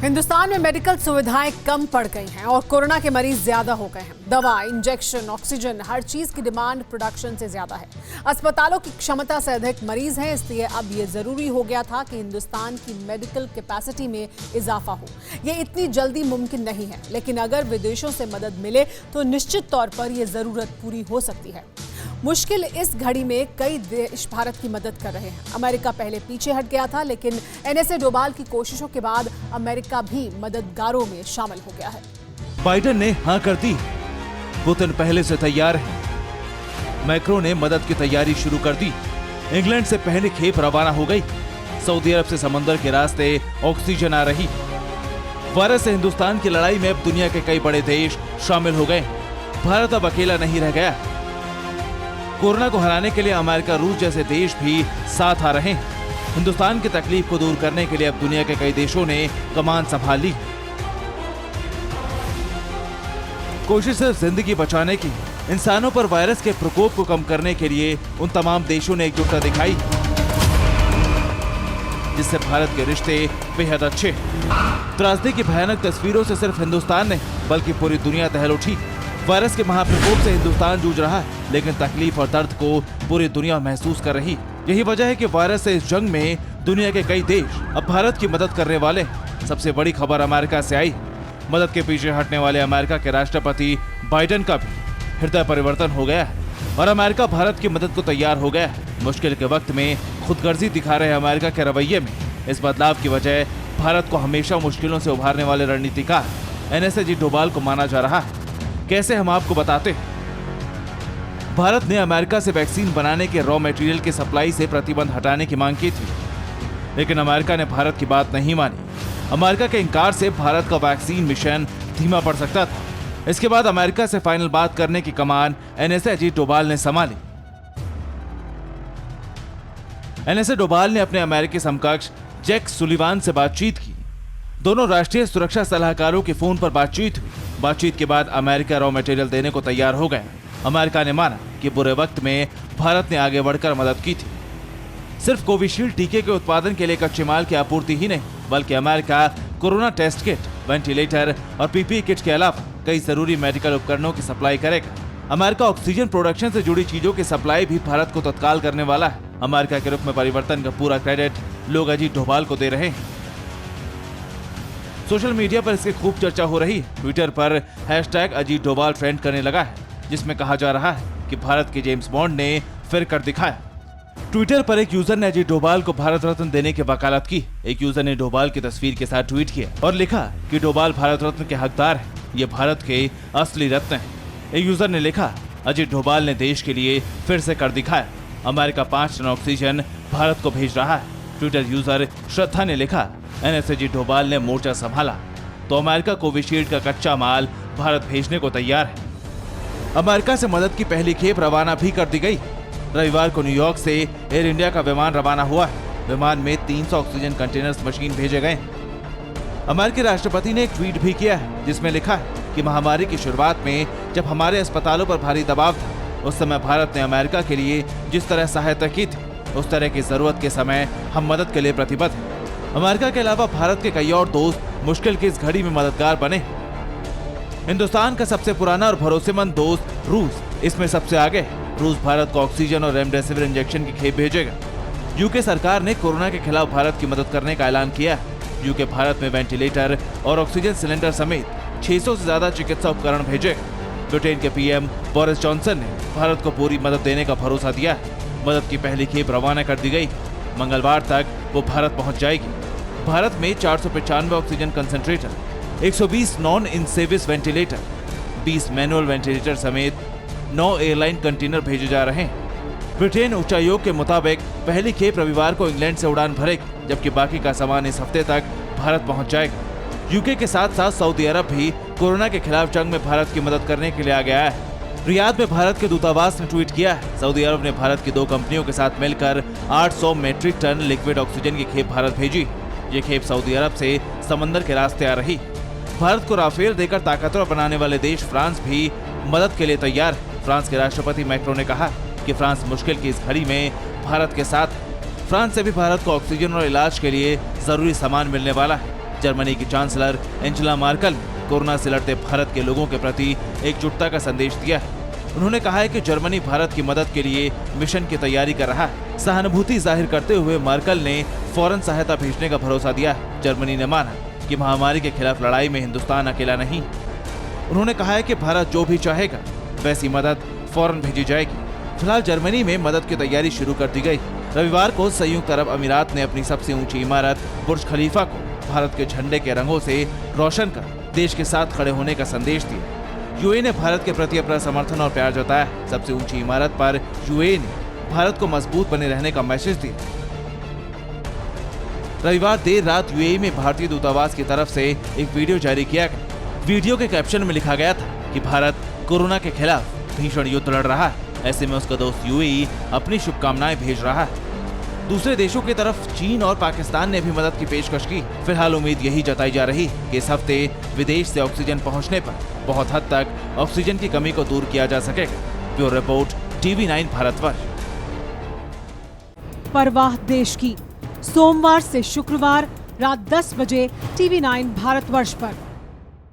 हिंदुस्तान में मेडिकल सुविधाएं कम पड़ गई हैं और कोरोना के मरीज ज्यादा हो गए हैं। दवा, इंजेक्शन, ऑक्सीजन, हर चीज की डिमांड प्रोडक्शन से ज्यादा है। अस्पतालों की क्षमता से अधिक मरीज हैं, इसलिए अब ये जरूरी हो गया था कि हिंदुस्तान की मेडिकल कैपेसिटी में इजाफा हो। ये इतनी जल्दी मुमकिन नहीं है, लेकिन अगर विदेशों से मदद मिले तो निश्चित तौर पर यह जरूरत पूरी हो सकती है। मुश्किल इस घड़ी में कई देश भारत की मदद कर रहे हैं। अमेरिका पहले पीछे हट गया था, लेकिन एनएसए डोभाल की कोशिशों के बाद अमेरिका भी मददगारों में शामिल हो गया है। बाइडेन ने हाँ कर दी, पुतिन पहले से तैयार है। मैक्रो ने मदद की तैयारी शुरू कर दी। इंग्लैंड से पहली खेप रवाना हो गई। सऊदी अरब से समंदर के रास्ते ऑक्सीजन आ रही। वायरस से हिंदुस्तान की लड़ाई में अब दुनिया के कई बड़े देश शामिल हो गए। भारत अब अकेला नहीं रह गया। कोरोना को हराने के लिए अमेरिका, रूस जैसे देश भी साथ आ रहे हैं। हिंदुस्तान की तकलीफ को दूर करने के लिए अब दुनिया के कई देशों ने कमान संभाल ली। कोशिश सिर्फ जिंदगी बचाने की, इंसानों पर वायरस के प्रकोप को कम करने के लिए उन तमाम देशों ने एकजुटता दिखाई, जिससे भारत के रिश्ते बेहद अच्छे। त्रासदी की भयानक तस्वीरों से सिर्फ हिंदुस्तान नहीं बल्कि पूरी दुनिया दहल उठी। वायरस के महाप्रकोप से हिंदुस्तान जूझ रहा है, लेकिन तकलीफ और दर्द को पूरी दुनिया महसूस कर रही। यही वजह है कि वायरस से इस जंग में दुनिया के कई देश अब भारत की मदद करने वाले। सबसे बड़ी खबर अमेरिका से आई। मदद के पीछे हटने वाले अमेरिका के राष्ट्रपति बाइडेन का भी हृदय परिवर्तन हो गया है और अमेरिका भारत की मदद को तैयार हो गया है। मुश्किल के वक्त में खुदगर्जी दिखा रहे अमेरिका के रवैये में इस बदलाव की वजह भारत को हमेशा मुश्किलों से उभारने वाले रणनीतिकार एनएसए डोभाल को माना जा रहा है। कैसे, हम आपको बताते हैं। भारत ने अमेरिका से वैक्सीन बनाने के रॉ मटेरियल की सप्लाई से प्रतिबंध हटाने की मांग की थी, लेकिन अमेरिका ने भारत की बात नहीं मानी। अमेरिका के इंकार से भारत का वैक्सीन मिशन धीमा पड़ सकता था। इसके बाद अमेरिका से फाइनल बात करने की कमान एनएसए डोभाल ने संभाली। एनएसए डोभाल ने अपने अमेरिकी समकक्ष जैक सुलिवान से बातचीत की। दोनों राष्ट्रीय सुरक्षा सलाहकारों की फोन पर बातचीत हुई। बातचीत के बाद अमेरिका रॉ मटेरियल देने को तैयार हो गया। अमेरिका ने माना कि बुरे वक्त में भारत ने आगे बढ़कर मदद की थी। सिर्फ कोविशील्ड टीके के उत्पादन के लिए कच्चे माल की आपूर्ति ही नहीं, बल्कि America corona test kit, ventilator और पीपीई किट के अलावा कई जरूरी मेडिकल उपकरणों की सप्लाई करेगा। अमेरिका ऑक्सीजन प्रोडक्शन से जुड़ी चीजों की सप्लाई भी भारत को तत्काल करने वाला है। अमेरिका के रुख में परिवर्तन का पूरा क्रेडिट लोग अजीत डोभाल को दे रहे हैं। सोशल मीडिया पर इसकी खूब चर्चा हो रही है। ट्विटर पर हैशटैग अजीत डोभाल ट्रेंड करने लगा है, जिसमें कहा जा रहा है कि भारत के जेम्स बॉन्ड ने फिर कर दिखाया। ट्विटर पर एक यूजर ने अजीत डोभाल को भारत रत्न देने की वकालत की। एक यूजर ने डोभाल की तस्वीर के साथ ट्वीट किया और लिखा कि डोभाल भारत रत्न के हकदार हैं, ये भारत के असली रत्न हैं। एक यूजर ने लिखा, अजीत डोभाल ने देश के लिए फिर से कर दिखाया। अमेरिका 5 टन ऑक्सीजन भारत को भेज रहा है। ट्विटर यूजर श्रद्धा ने लिखा, एनएसए डोभाल ने मोर्चा संभाला तो अमेरिका कोविशील्ड का कच्चा माल भारत भेजने को तैयार है। अमेरिका से मदद की पहली खेप रवाना भी कर दी गई। रविवार को न्यूयॉर्क से एयर इंडिया का विमान रवाना हुआ है। विमान में 300 ऑक्सीजन कंटेनर्स मशीन भेजे गए। अमेरिकी राष्ट्रपति ने एक ट्वीट भी किया है, जिसमें लिखा है कि महामारी की शुरुआत में जब हमारे अस्पतालों पर भारी दबाव था, उस समय भारत ने अमेरिका के लिए जिस तरह सहायता की थी, उस तरह की जरूरत के समय हम मदद के लिए प्रतिबद्ध हैं। अमेरिका के अलावा भारत के कई और दोस्त मुश्किल की इस घड़ी में मददगार बने। हिंदुस्तान का सबसे पुराना और भरोसेमंद दोस्त रूस इसमें सबसे आगे है। रूस भारत को ऑक्सीजन और रेमडेसिविर इंजेक्शन की खेप भेजेगा। यूके सरकार ने कोरोना के खिलाफ भारत की मदद करने का ऐलान किया है। यूके भारत में वेंटिलेटर और ऑक्सीजन सिलेंडर समेत 600 से ज्यादा चिकित्सा उपकरण भेजेगा। ब्रिटेन के पीएम बोरिस जॉनसन ने भारत को पूरी मदद देने का भरोसा दिया है। मदद की पहली खेप रवाना कर दी गई। मंगलवार तक वो भारत पहुंच जाएगी। भारत में 495 oxygen concentrator, 120 non invasive ventilator, 20 manual ventilator समेत 9 एयरलाइन कंटेनर भेजे जा रहे हैं। ब्रिटेन उच्चायोग के मुताबिक पहली खेप रविवार को इंग्लैंड से उड़ान भरेगी, जबकि बाकी का सामान इस हफ्ते तक भारत पहुंच जाएगा। यूके के साथ साथ सऊदी अरब भी कोरोना के खिलाफ जंग में भारत की मदद करने के लिए आगे आया है। रियाद में भारत के दूतावास ने ट्वीट किया है, सऊदी अरब ने भारत की 2 कंपनियों के साथ मिलकर 800 मीट्रिक टन लिक्विड ऑक्सीजन की खेप भारत भेजी। ये खेप सऊदी अरब से समंदर के रास्ते आ रही। भारत को राफेल देकर ताकतवर बनाने वाले देश फ्रांस भी मदद के लिए तैयार है। फ्रांस के राष्ट्रपति मैक्रो ने कहा कि फ्रांस मुश्किल की इस घड़ी में भारत के साथ है। फ्रांस से भी भारत को ऑक्सीजन और इलाज के लिए जरूरी सामान मिलने वाला है। जर्मनी की चांसलर एंजेला मार्केल ने कोरोना से लड़ते भारत के लोगों के प्रति एकजुटता का संदेश दिया है। उन्होंने कहा है कि जर्मनी भारत की मदद के लिए मिशन की तैयारी कर रहा है। सहानुभूति जाहिर करते हुए मार्केल ने फौरन सहायता भेजने का भरोसा दिया है। जर्मनी ने माना कि महामारी के खिलाफ लड़ाई में हिंदुस्तान अकेला नहीं। उन्होंने कहा है कि भारत जो भी चाहेगा वैसी मदद फौरन भेजी जाएगी। फिलहाल जर्मनी में मदद की तैयारी शुरू कर दी गई। रविवार को संयुक्त अरब अमीरात ने अपनी सबसे ऊंची इमारत बुर्ज खलीफा को भारत के झंडे के रंगों से रोशन कर देश के साथ खड़े होने का संदेश दिया। यूएई ने भारत के प्रति अपना समर्थन और प्यार जताया। सबसे ऊंची इमारत पर यूएई ने भारत को मजबूत बने रहने का मैसेज दिया। रविवार देर रात यूएई में भारतीय दूतावास की तरफ से एक वीडियो जारी किया गया। वीडियो के कैप्शन में लिखा गया था कि भारत कोरोना के खिलाफ भीषण युद्ध लड़ रहा है। ऐसे में उसका दोस्त यूएई अपनी शुभकामनाएं भेज रहा है। दूसरे देशों की तरफ चीन और पाकिस्तान ने भी मदद की पेशकश की। फिलहाल उम्मीद यही जताई जा रही कि इस हफ्ते विदेश से ऑक्सीजन पहुंचने पर बहुत हद तक ऑक्सीजन की कमी को दूर किया जा सकेगा। Bureau report TV9 Bharatvarsh. परवाह देश की, सोमवार से शुक्रवार रात 10 बजे TV9 भारतवर्ष पर।